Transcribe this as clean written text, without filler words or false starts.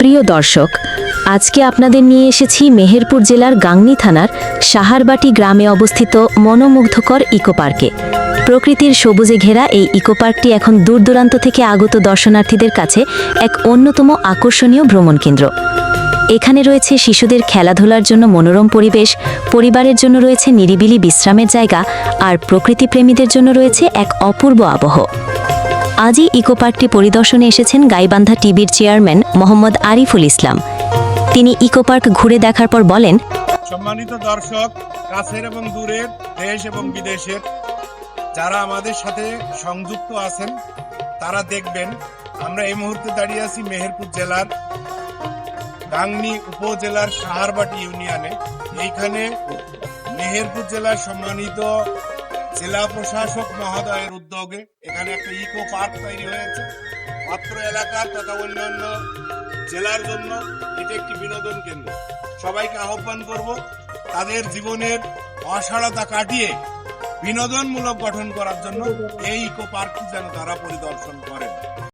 প্রিয় দর্শক, আজকে আপনাদের নিয়ে এসেছি মেহেরপুর জেলার গাংনী থানার সাহারবাটি গ্রামে অবস্থিত মনোমুগ্ধকর ইকো পার্কে। প্রকৃতির সবুজে ঘেরা এই ইকো পার্কটি এখন দূরদূরান্ত থেকে আগত দর্শনার্থীদের কাছে এক অন্যতম আকর্ষণীয় ভ্রমণ কেন্দ্র। এখানে রয়েছে শিশুদের খেলাধুলার জন্য মনোরম পরিবেশ, পরিবারের জন্য রয়েছে নিরিবিলি বিশ্রামের জায়গা, আর প্রকৃতিপ্রেমীদের জন্য রয়েছে এক অপূর্ব আবহ। আজই ইকো পার্কটি পরিদর্শনে এসেছেন গাইবান্ধা টিবির চেয়ারম্যান মোহাম্মদ আরিফুল ইসলাম। তিনি ইকো পার্ক ঘুরে দেখার পর বলেন, সম্মানিত দর্শক, কাছের এবং দূরের, দেশ এবং বিদেশের যারা আমাদের সাথে সংযুক্ত আছেন তারা দেখবেন আমরা এই মুহূর্তে দাঁড়িয়ে আছি মেহেরপুর জেলার গাংনী উপজেলার সাহারবাটি ইউনিয়নে। এইখানে মেহেরপুর জেলার সম্মানিত জেলা প্রশাসক মহোদয়ের উদ্যোগে এখানে একটা ইকো পার্ক তৈরি হয়েছে। অত্র এলাকার তথা অন্যান্য জেলার জন্য এটা একটি বিনোদন কেন্দ্র। সবাইকে আহ্বান করব তাদের জীবনের অসাড়তা কাটিয়ে বিনোদনমূলক গঠন করার জন্য এই ইকো পার্কটি যেন তারা পরিদর্শন করেন।